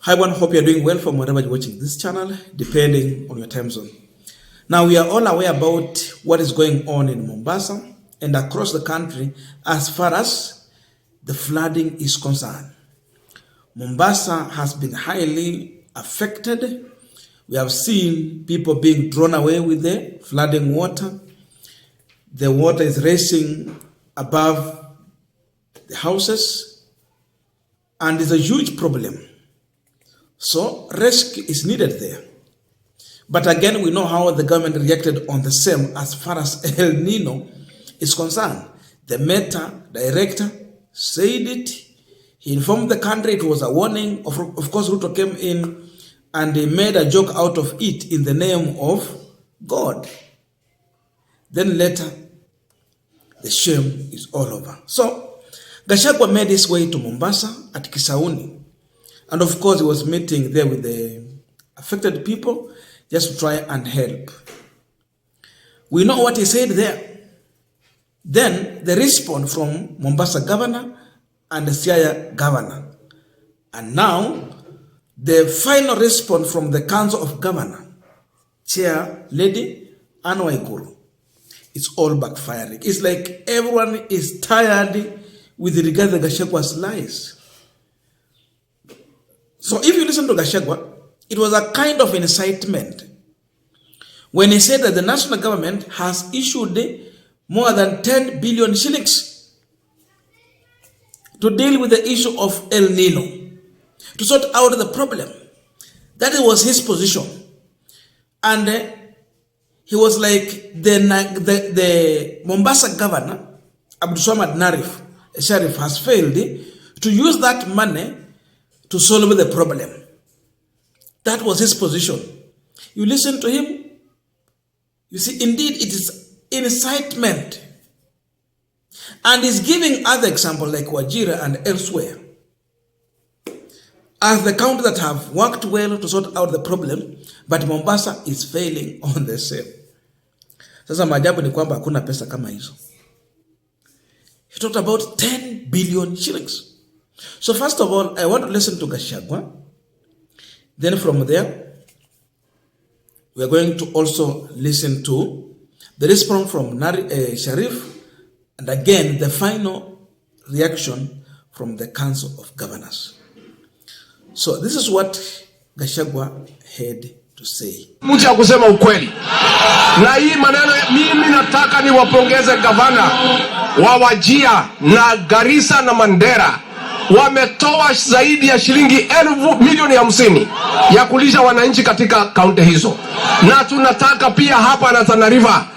Hi everyone, hope you're doing well from wherever you're watching this channel, depending on your time zone. Now, we are all aware about what is going on in Mombasa and across the country as far as the flooding is concerned. Mombasa has been highly affected. We have seen people being drawn away with the flooding water. The water is racing above the houses, and it's a huge problem. So rescue is needed there. But again, we know how the government reacted on the same as far as El Nino is concerned. The Meta director said it. He informed the country it was a warning. Of course, Ruto came in and he made a joke out of it in the name of God. Then later, the shame is all over. So, Gachagwa made his way to Mombasa at Kisauni. And of course, he was meeting there with the affected people just to try and help. We know what he said there. Then the response from Mombasa governor and the Siaya governor. And now, the final response from the Council of Governor, Chair Lady and Waiguru. It's all backfiring. It's like everyone is tired with regard to Gachagwa's lies. So if you listen to Gachagwa, it was a kind of incitement when he said that the national government has issued more than 10 billion shillings to deal with the issue of El Nino, to sort out the problem. That was his position. And he was like the Mombasa governor, Abdulswamad Narif, Sheriff, has failed to use that money to solve the problem. That was his position. You listen to him, you see, indeed, it is incitement. And he's giving other examples like Wajir and elsewhere as the counties that have worked well to sort out the problem, but Mombasa is failing on the same. Sasa maajabu ni kwamba hakuna pesa kama hizo. He talked about 10 billion shillings. So first of all, I want to listen to Gachagwa. Then from there, we are going to also listen to the response from Sharif, and again, the final reaction from the Council of Governors. So this is what Gachagwa had to say. Mtu ya kusema ukweli. Na hii maneno mimi nataka niwapongeze gavana wa Wajir na Garissa na Mandera. Wametoa zaidi ya shilingi milioni 50 ya kulisha wananchi katika kaunti hizo. Na tunataka pia hapa na Tana River,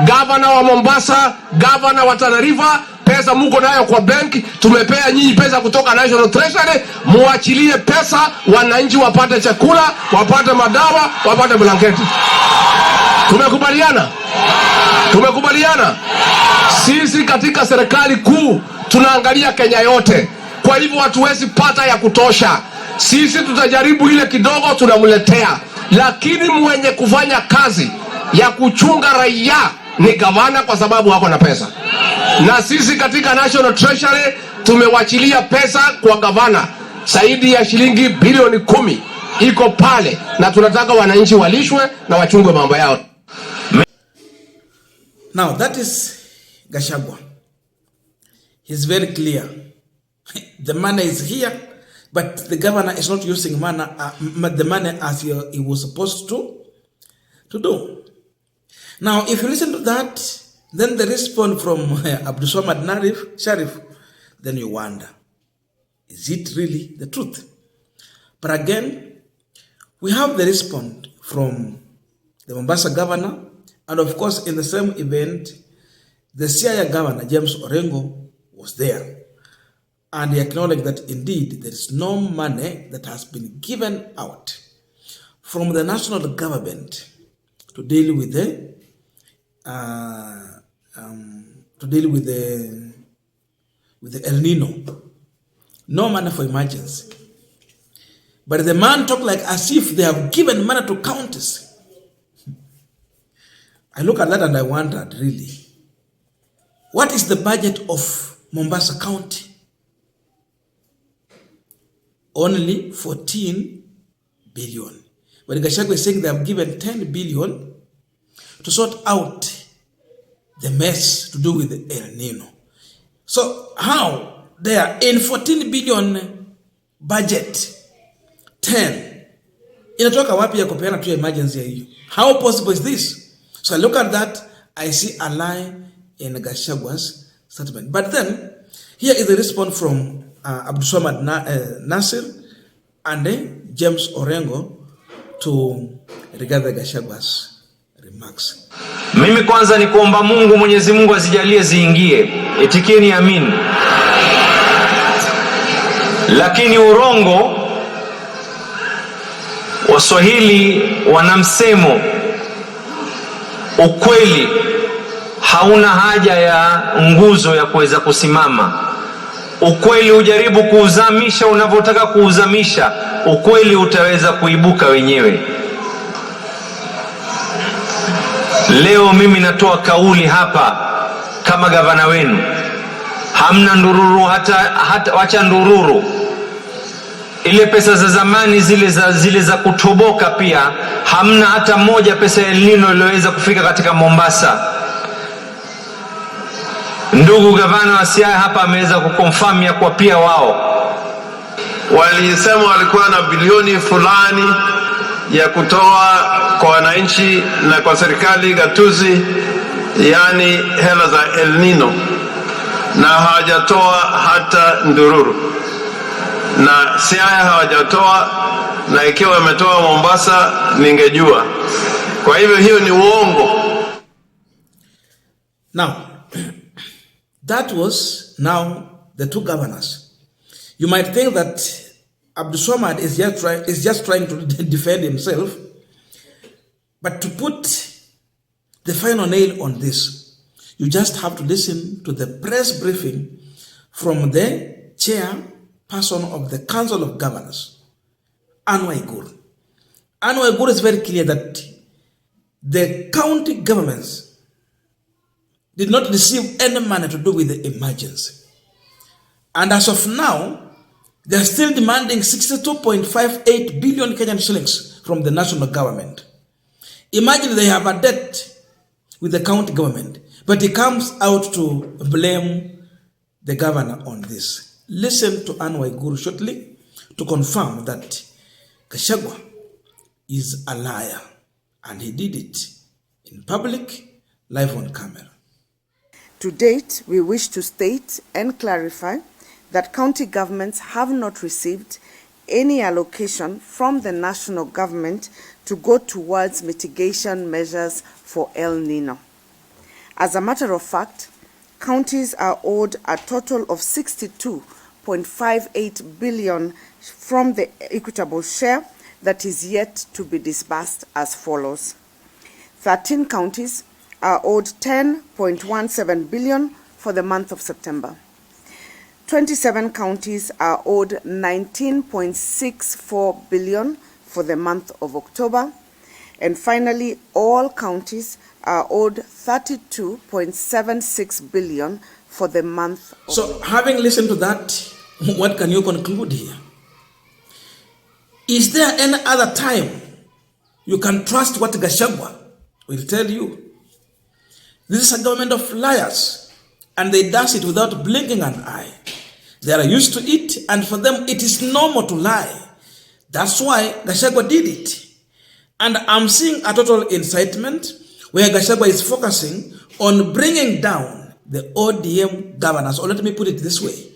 gavana wa Mombasa, gavana wa Tana River, pesa muko nayo kwa benki, tumepea nyinyi pesa kutoka National Treasury, muachilie pesa wananchi wapate chakula, wapate madawa, wapate blanketi. Tumekubaliana? Tumekubaliana? Sisi katika serikali kuu tunaangalia Kenya yote. Kwa hivyo hatuwezi pata ya kutosha. Sisi tutajaribu ile kidogo tunamletea. Lakini mwenye kufanya kazi ya kuchunga raia ni gavana, kwa sababu wako na pesa. Na sisi katika National Treasury tumewachilia pesa kwa gavana zaidi ya shilingi bilioni 10 iko pale, na tunataka wananchi walishwe na wachungwe mambo yao. Now that is Gachagwa. He's very clear. The money is here, but the governor is not using the money as he was supposed to do. Now, if you listen to that, then the response from Abdulswamad Narif, Sharif, then you wonder, is it really the truth? But again, we have the response from the Mombasa governor, and of course, in the same event, the Siaya governor, James Orengo, was there. And he acknowledged that indeed there is no money that has been given out from the national government to deal with the El Nino. No money for emergency. But the man talked like as if they have given money to counties. I look at that and I wondered, really, what is the budget of Mombasa County? only 14 billion. But Gachagwa is saying they have given 10 billion to sort out the mess to do with the El Nino. So how they are in 14 billion budget, 10 inatoka wapi ya kupeana tu emergency ya hiyo? How possible is this? So I look at that, I see a lie in Gachagwa's statement. But then here is the response from Abdulswamad Nasir and James Orengo to Rigathi Gachagwa's remarks. Mimi kwanza ni kuomba Mungu, Mwenyezi Mungu azijalie ziingie. Itikieni amin. Lakini urongo, Waswahili wana msemo, ukweli hauna haja ya nguzo ya kuweza kusimama. Ukweli ujaribu kuuzamisha unavyotaka kuuzamisha, ukweli utaweza kuibuka wenyewe. Leo mimi natoa kauli hapa kama gavana wenu. Hamna ndururu, hata wacha ndururu. Ile pesa za zamani zile za kutoboka pia hamna hata moja pesa ya El Nino iliyoweza kufika katika Mombasa. Ndugu gavana wa Siaya hapa ameweza kuconfirm ya kwa pia wao walisema walikuwa na bilioni fulani ya kutoa kwa wananchi na kwa serikali gatuzi, yani hela za El Nino, na hawajatoa hata ndururu, na Siaya hawajatoa, na ikiwa wametoa Mombasa ningejua. Kwa hivyo hiyo ni uongo. Now that was now the two governors. You might think that Abdulswamad is just trying to defend himself, but to put the final nail on this, you just have to listen to the press briefing from the chairperson of the Council of Governors, Waiguru. Waiguru is very clear that the county governments did not receive any money to do with the emergency. And as of now, they are still demanding 62.58 billion Kenyan shillings from the national government. Imagine they have a debt with the county government, but he comes out to blame the governor on this. Listen to Waiguru shortly to confirm that Gachagwa is a liar, and he did it in public, live on camera. To date, we wish to state and clarify that county governments have not received any allocation from the national government to go towards mitigation measures for El Nino. As a matter of fact, counties are owed a total of 62.58 billion from the equitable share that is yet to be disbursed as follows. 13 counties are owed 10.17 billion for the month of September. 27 counties are owed 19.64 billion for the month of October. And finally, all counties are owed 32.76 billion for the month of So, having listened to that, what can you conclude here? Is there any other time you can trust what Gachagwa will tell you? This is a government of liars, and they does it without blinking an eye. They are used to it, and for them it is normal to lie. That's why Gachagwa did it. And I'm seeing a total incitement where Gachagwa is focusing on bringing down the ODM governors, or let me put it this way,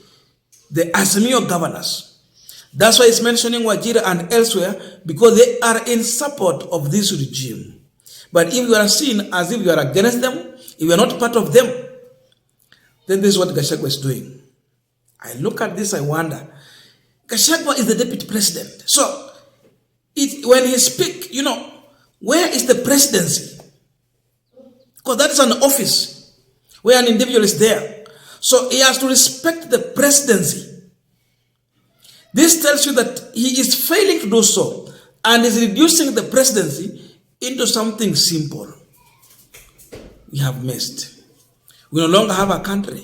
the Azimio governors. That's why he's mentioning Wajir and elsewhere, because they are in support of this regime. But if you are seen as if you are against them, if you are not part of them, then this is what Gachagwa is doing. I look at this, I wonder. Gachagwa is the deputy president. So, when he speaks, where is the presidency? Because that is an office where an individual is there. So, he has to respect the presidency. This tells you that he is failing to do so and is reducing the presidency into something simple. We have missed. We no longer have a country.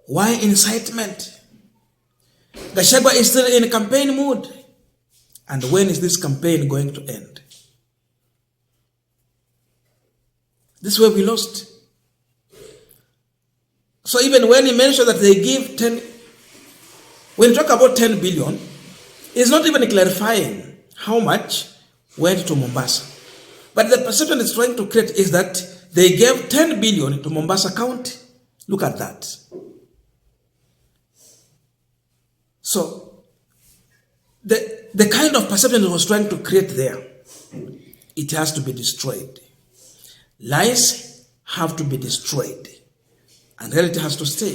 Why incitement? Gachagwa is still in campaign mood. And when is this campaign going to end? This is where we lost. So even when he mentioned that they give 10, when you talk about 10 billion, it's not even clarifying how much went to Mombasa. But the perception it's trying to create is that they gave 10 billion to Mombasa County. Look at that. So the kind of perception it was trying to create there, it has to be destroyed. Lies have to be destroyed. And reality has to stay.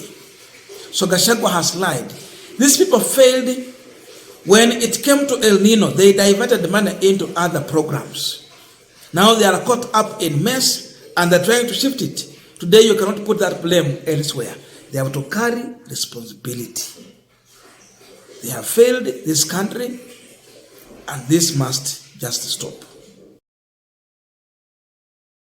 So Gachagwa has lied. These people failed when it came to El Nino. They diverted the money into other programs. Now they are caught up in mess and they're trying to shift it. Today you cannot put that blame elsewhere. They have to carry responsibility. They have failed this country and this must just stop.